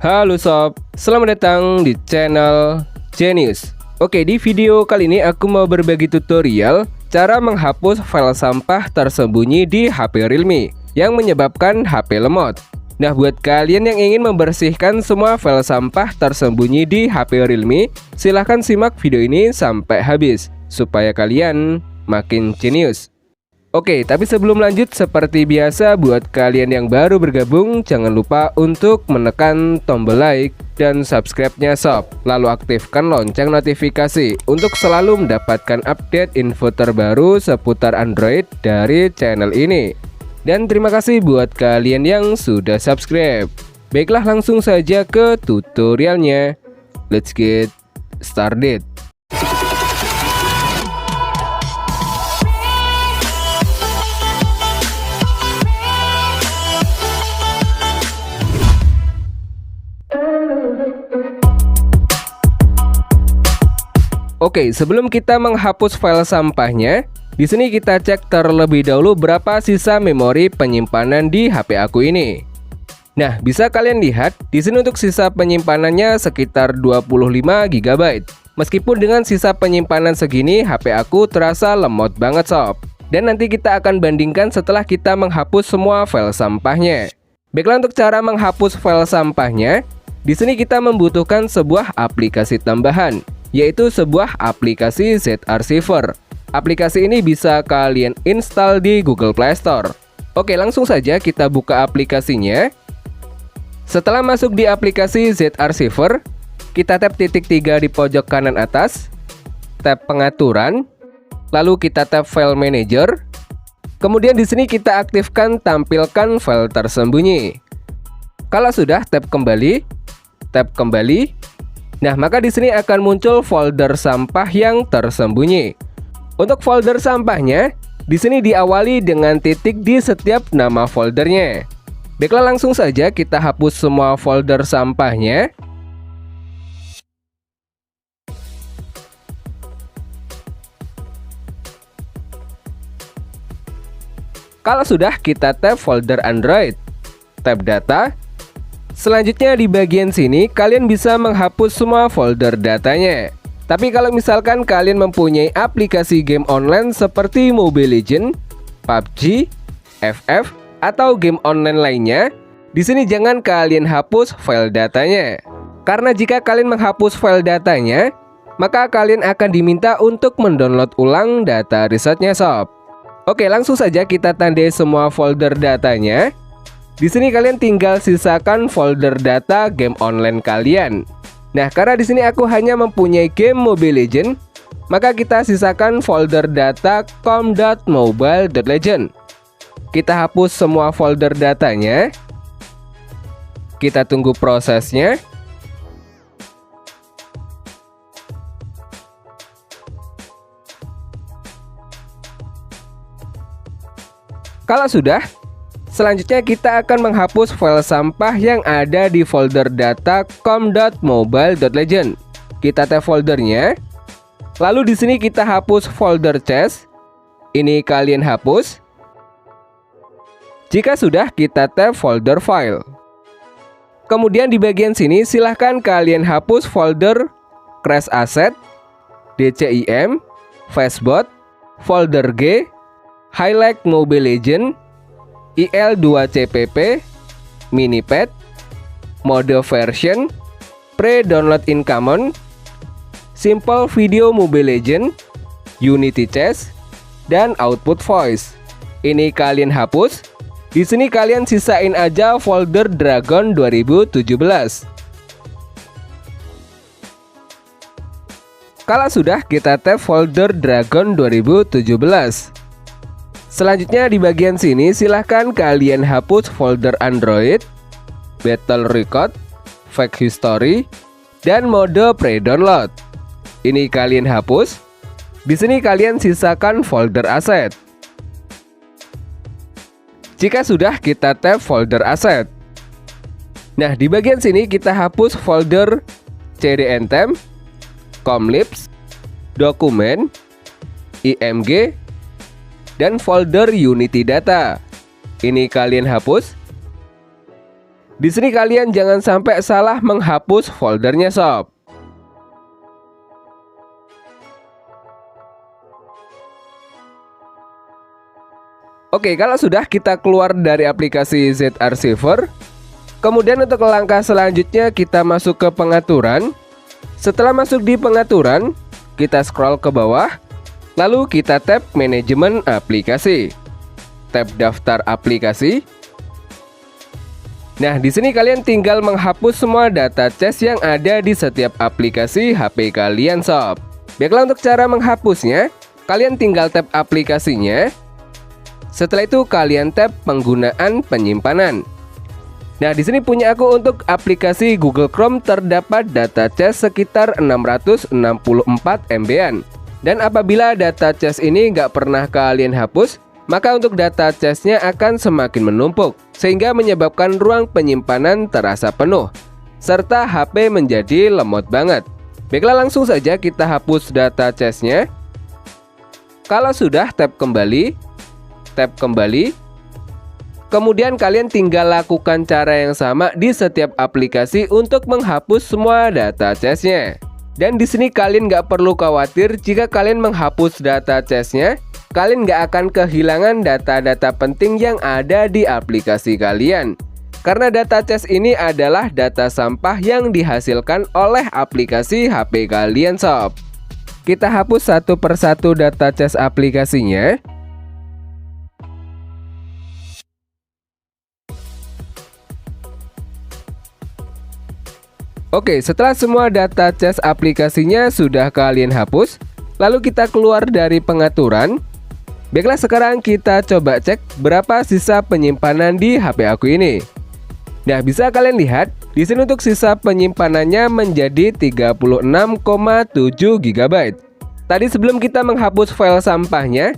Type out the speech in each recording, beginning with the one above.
Halo sob, selamat datang di channel Genius. Oke, di video kali ini aku mau berbagi tutorial cara menghapus file sampah tersembunyi di HP Realme yang menyebabkan HP lemot. Nah, buat kalian yang ingin membersihkan semua file sampah tersembunyi di HP Realme, silahkan simak video ini sampai habis supaya kalian makin genius. Oke, tapi sebelum lanjut, seperti biasa buat kalian yang baru bergabung, jangan lupa untuk menekan tombol like dan subscribe-nya sob. Lalu aktifkan lonceng notifikasi untuk selalu mendapatkan update info terbaru seputar Android dari channel ini. Dan terima kasih buat kalian yang sudah subscribe. Baiklah, langsung saja ke tutorialnya. Let's get started. Oke, sebelum kita menghapus file sampahnya, di sini kita cek terlebih dahulu berapa sisa memori penyimpanan di HP aku ini. Nah, bisa kalian lihat di sini untuk sisa penyimpanannya sekitar 25 GB. Meskipun dengan sisa penyimpanan segini, HP aku terasa lemot banget sob. Dan nanti kita akan bandingkan setelah kita menghapus semua file sampahnya. Baiklah, untuk cara menghapus file sampahnya, di sini kita membutuhkan sebuah aplikasi tambahan, yaitu sebuah aplikasi Z-Archiver. Aplikasi ini bisa kalian install di Google Play Store. Oke, langsung saja kita buka aplikasinya. Setelah masuk di aplikasi Z-Archiver, kita tap titik 3 di pojok kanan atas, tap pengaturan, lalu kita tap File Manager. Kemudian di sini kita aktifkan tampilkan file tersembunyi. Kalau sudah, tap kembali, tap kembali. Nah, maka di sini akan muncul folder sampah yang tersembunyi. Untuk folder sampahnya, di sini diawali dengan titik di setiap nama foldernya. Baiklah, langsung saja kita hapus semua folder sampahnya. Kalau sudah, kita tap folder Android, tap data. Selanjutnya di bagian sini kalian bisa menghapus semua folder datanya. Tapi kalau misalkan kalian mempunyai aplikasi game online seperti Mobile Legends, PUBG, FF, atau game online lainnya, di sini jangan kalian hapus file datanya. Karena jika kalian menghapus file datanya, maka kalian akan diminta untuk mendownload ulang data risetnya sob. Oke, langsung saja kita tandai semua folder datanya. Di sini kalian tinggal sisakan folder data game online kalian. Nah, karena di sini aku hanya mempunyai game Mobile Legends, maka kita sisakan folder data com.mobile.legend. Kita hapus semua folder datanya. Kita tunggu prosesnya. Kalau sudah, selanjutnya kita akan menghapus file sampah yang ada di folder data com.mobile.legend. Kita tap foldernya. Lalu di sini kita hapus folder cache. Ini kalian hapus. Jika sudah, kita tap folder file. Kemudian di bagian sini silahkan kalian hapus folder crash asset, DCIM, Fastbot, folder G, highlight Mobile Legends, IL2CPP, Minipad, mode version, pre-download in common, simple video Mobile Legends, Unity Chess, dan output voice. Ini kalian hapus. Di sini kalian sisain aja folder Dragon 2017. Kalau sudah, kita tap folder Dragon 2017. Selanjutnya di bagian sini silahkan kalian hapus folder Android, Battle Record, Fake History, dan mode pre-download. Ini kalian hapus. Di sini kalian sisakan folder aset. Jika sudah, kita tap folder aset. Nah, di bagian sini kita hapus folder CD Anthem, Comlips, Dokumen, IMG, dan folder Unity Data. ini kalian hapus. Di sini kalian jangan sampai salah menghapus foldernya sob. Oke, kalau sudah, kita keluar dari aplikasi Z-Archiver. Kemudian untuk langkah selanjutnya kita masuk ke pengaturan. Setelah masuk di pengaturan, kita scroll ke bawah. Lalu kita tap manajemen aplikasi. Tap daftar aplikasi. Nah, di sini kalian tinggal menghapus semua data cache yang ada di setiap aplikasi HP kalian sob. Baiklah, untuk cara menghapusnya, kalian tinggal tap aplikasinya. Setelah itu kalian tap penggunaan penyimpanan. Nah, di sini punya aku untuk aplikasi Google Chrome terdapat data cache sekitar 664 MB-an. Dan apabila data cache ini nggak pernah kalian hapus, maka untuk data cache-nya akan semakin menumpuk, sehingga menyebabkan ruang penyimpanan terasa penuh, serta HP menjadi lemot banget. Baiklah, langsung saja kita hapus data cache-nya. Kalau sudah, tap kembali. Tap kembali. Kemudian kalian tinggal lakukan cara yang sama di setiap aplikasi untuk menghapus semua data cache-nya. Dan di sini kalian nggak perlu khawatir jika kalian menghapus data cache-nya, kalian nggak akan kehilangan data-data penting yang ada di aplikasi kalian. Karena data cache ini adalah data sampah yang dihasilkan oleh aplikasi HP kalian sob. Kita hapus satu persatu data cache aplikasinya. Oke, setelah semua data cache aplikasinya sudah kalian hapus, lalu kita keluar dari pengaturan. Baiklah, sekarang kita coba cek berapa sisa penyimpanan di HP aku ini. Nah, bisa kalian lihat di sini untuk sisa penyimpanannya menjadi 36,7 GB. Tadi sebelum kita menghapus file sampahnya,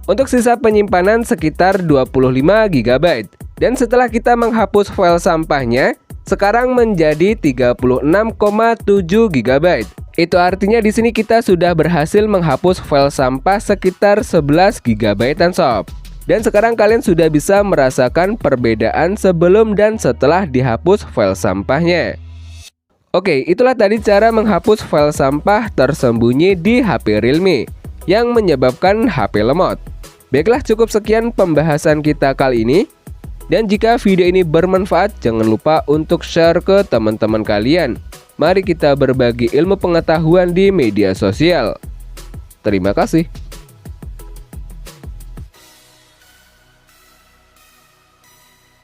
untuk sisa penyimpanan sekitar 25 GB. Dan setelah kita menghapus file sampahnya, sekarang menjadi 36,7 GB. Itu artinya di sini kita sudah berhasil menghapus file sampah sekitar 11 GB-an sob. Dan sekarang kalian sudah bisa merasakan perbedaan sebelum dan setelah dihapus file sampahnya. Oke, itulah tadi cara menghapus file sampah tersembunyi di HP Realme yang menyebabkan HP lemot. Baiklah, cukup sekian pembahasan kita kali ini. Dan jika video ini bermanfaat, jangan lupa untuk share ke teman-teman kalian. Mari kita berbagi ilmu pengetahuan di media sosial. Terima kasih.